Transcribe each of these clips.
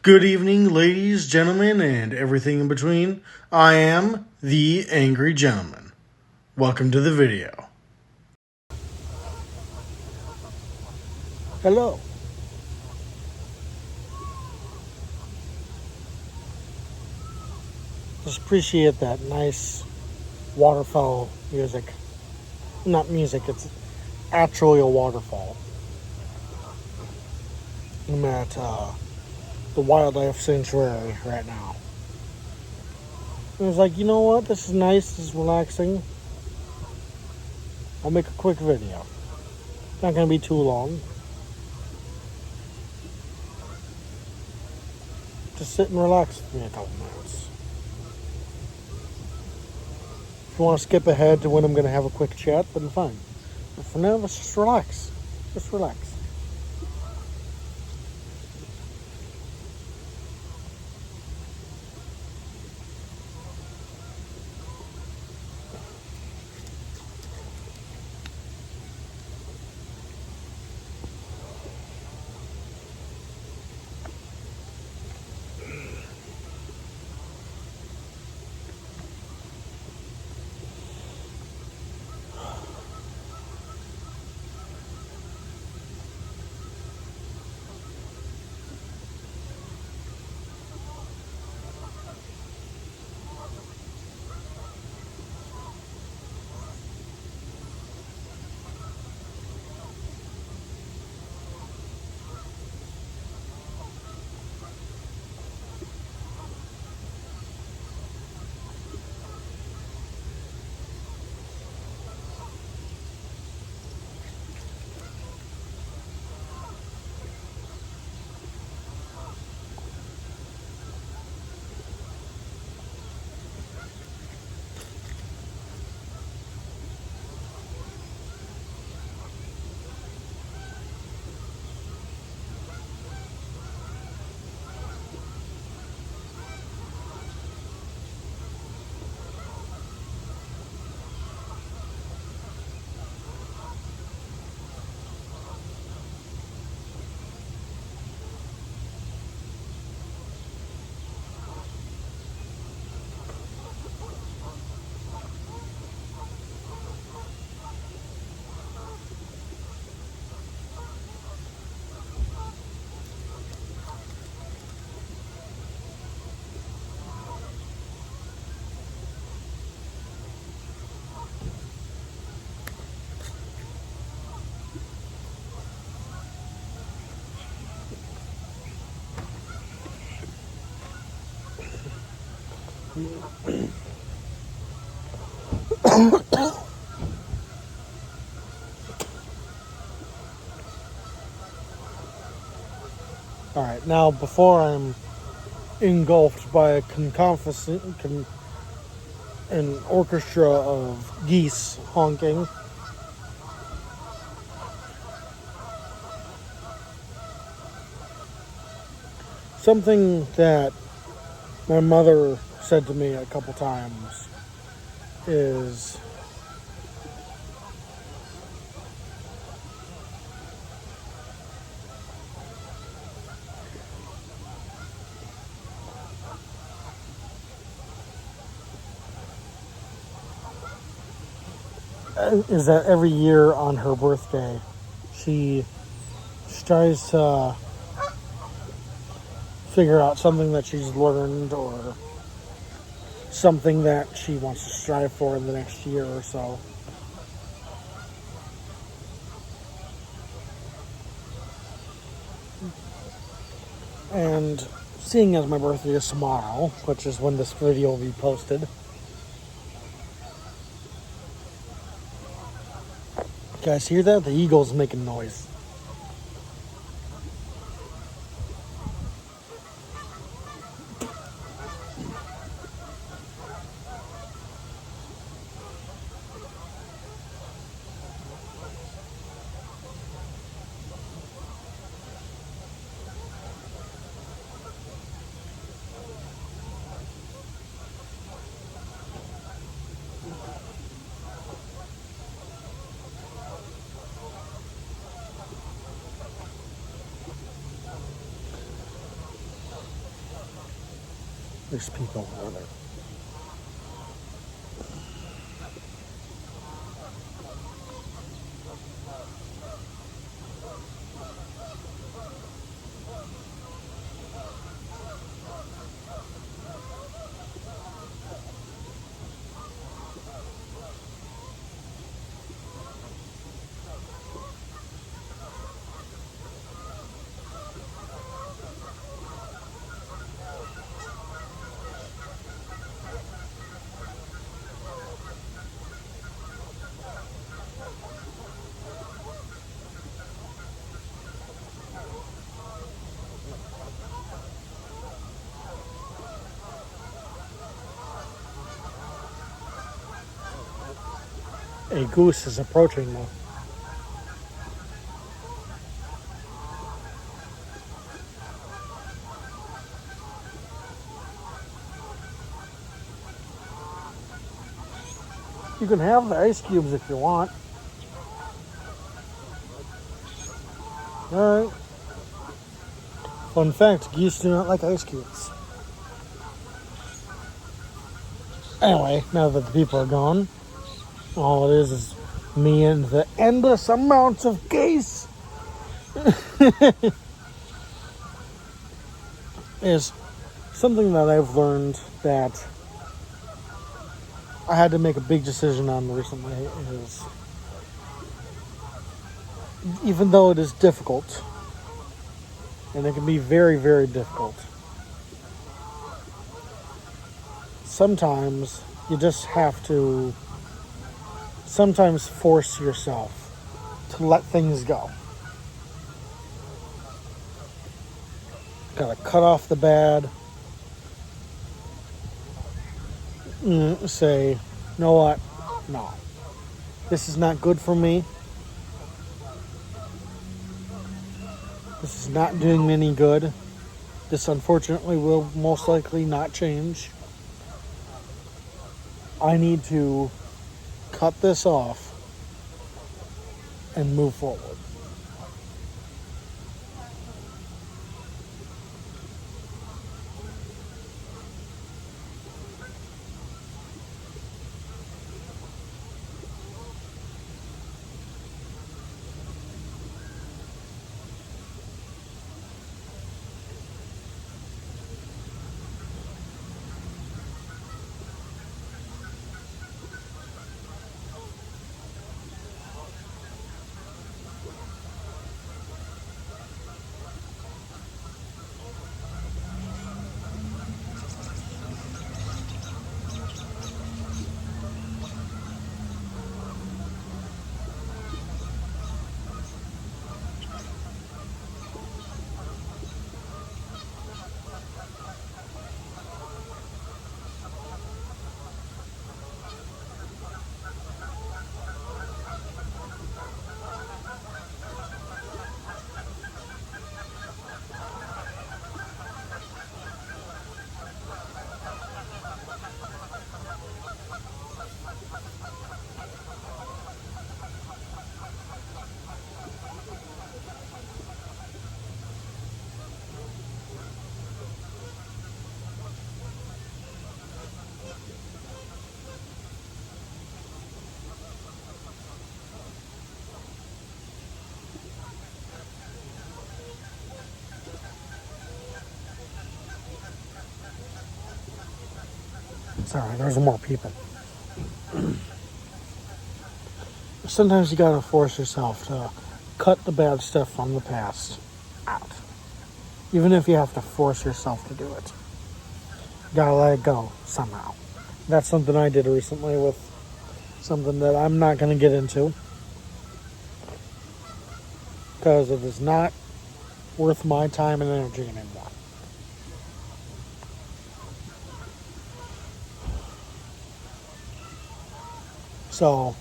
Good evening, ladies, gentlemen, and everything in between. I am the Angry Gentleman. Welcome to the video. Hello. Just appreciate that nice waterfall music. Not music, it's actually a waterfall. I'm at the wildlife sanctuary right now. And I was like, you know what? This is nice, this is relaxing. I'll make a quick video. Not gonna be too long. Just sit and relax with me a couple minutes. If you want to skip ahead to when I'm gonna have a quick chat, then fine. But for now, let's just relax. Just relax. Alright, now before I'm engulfed by an orchestra of geese honking, something that my mother said to me a couple times is that every year on her birthday, she tries to figure out something that she's learned or something that she wants to strive for in the next year or so. And seeing as my birthday is tomorrow, which is when this video will be posted, you guys hear that? The eagle's making noise. There's people over there. A goose is approaching them. You can have the ice cubes if you want. Alright. Fun fact, geese do not like ice cubes. Anyway, now that the people are gone, all it is me and the endless amounts of geese. Is something that I've learned that I had to make a big decision on recently is, even though it is difficult, and it can be very, very difficult, sometimes you just have to sometimes force yourself to let things go. Gotta cut off the bad. Say, you know what? No. This is not good for me. This is not doing me any good. This unfortunately will most likely not change. I need to cut this off and move forward. Sorry, there's more people. Sometimes you gotta force yourself to cut the bad stuff from the past out. Even if you have to force yourself to do it. You gotta let it go somehow. That's something I did recently with something that I'm not gonna get into. Because it is not worth my time and energy anymore. So,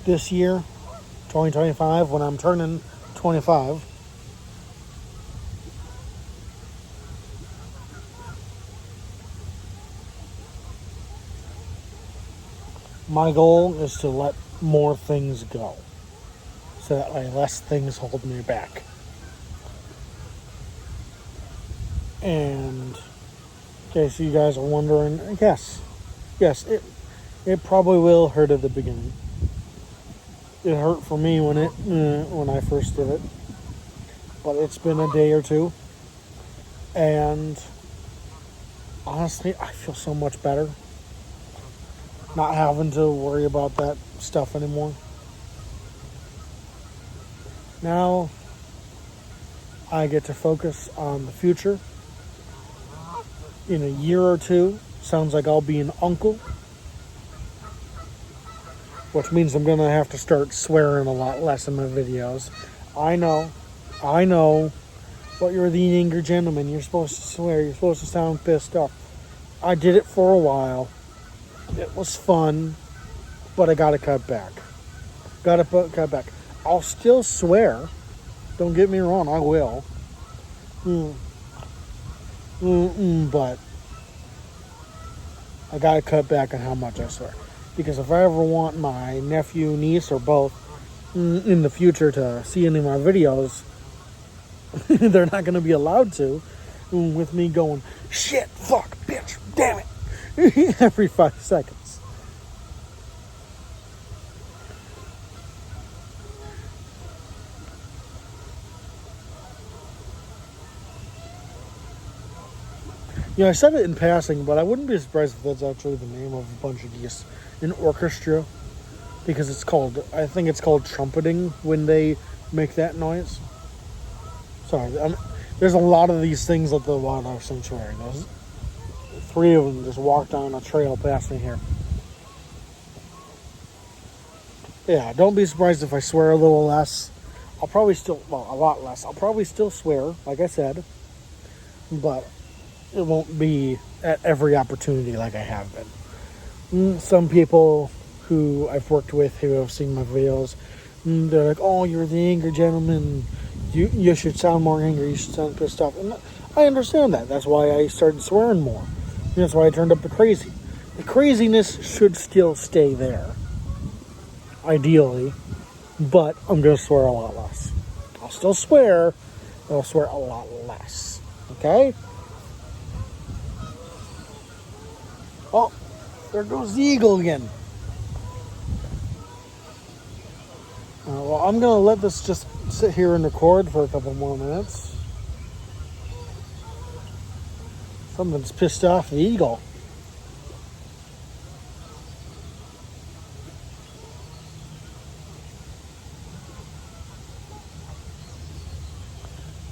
this year, 2025, when I'm turning 25, My goal is to let more things go, so that way less things hold me back. And in case you guys are wondering, yes, it probably will hurt at the beginning. It hurt for me when I first did it, but it's been a day or two, and honestly, I feel so much better not having to worry about that stuff anymore. Now I get to focus on the future. In a year or two, sounds like I'll be an uncle, which means I'm going to have to start swearing a lot less in my videos. I know, but you're the angry gentleman. You're supposed to swear. You're supposed to sound pissed off. I did it for a while. It was fun, but I got to cut back. Cut back. I'll still swear. Don't get me wrong, I will. But I got to cut back on how much I swear. Because if I ever want my nephew, niece, or both in the future to see any of my videos, they're not going to be allowed to, with me going, shit, fuck, bitch, damn it, every 5 seconds. I said it in passing, but I wouldn't be surprised if that's actually the name of a bunch of geese. An orchestra, because I think it's called trumpeting when they make that noise. Sorry, there's a lot of these things at the wildlife sanctuary. There's 3 of them just walked down a trail past me here. Yeah, don't be surprised if I swear a little less. A lot less. I'll probably still swear, like I said, but it won't be at every opportunity like I have been. Some people who I've worked with who have seen my videos, they're like, oh, you're the angry gentleman. You should sound more angry. You should sound pissed off. And I understand that. That's why I started swearing more. And that's why I turned up the crazy. The craziness should still stay there, ideally, but I'm going to swear a lot less. I'll still swear, but I'll swear a lot less. Okay? Oh, there goes the eagle again. Well, I'm going to let this just sit here and record for a couple more minutes. Something's pissed off the eagle.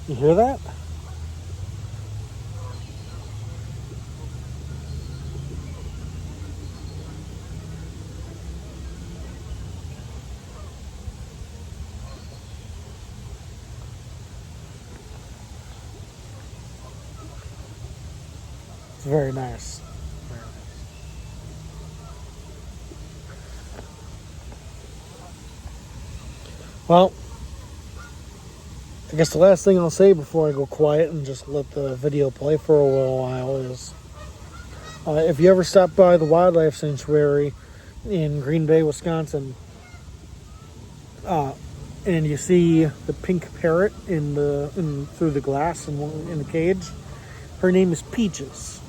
You hear that? It's very nice. Very nice. Well, I guess the last thing I'll say before I go quiet and just let the video play for a little while is, if you ever stop by the wildlife sanctuary in Green Bay, Wisconsin, and you see the pink parrot through the glass in the cage, her name is Peaches.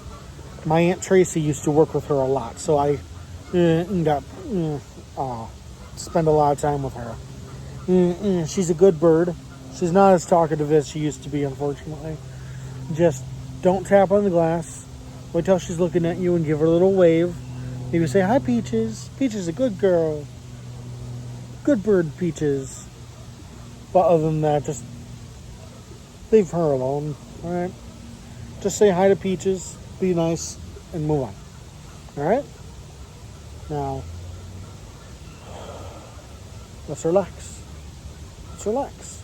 My Aunt Tracy used to work with her a lot, so I got spend a lot of time with her. She's a good bird. She's not as talkative as she used to be, unfortunately. Just don't tap on the glass. Wait till she's looking at you and give her a little wave. Maybe say, hi, Peaches. Peaches is a good girl. Good bird, Peaches. But other than that, just leave her alone, alright? Just say hi to Peaches, be nice, and move on. Alright? Now, let's relax. Let's relax.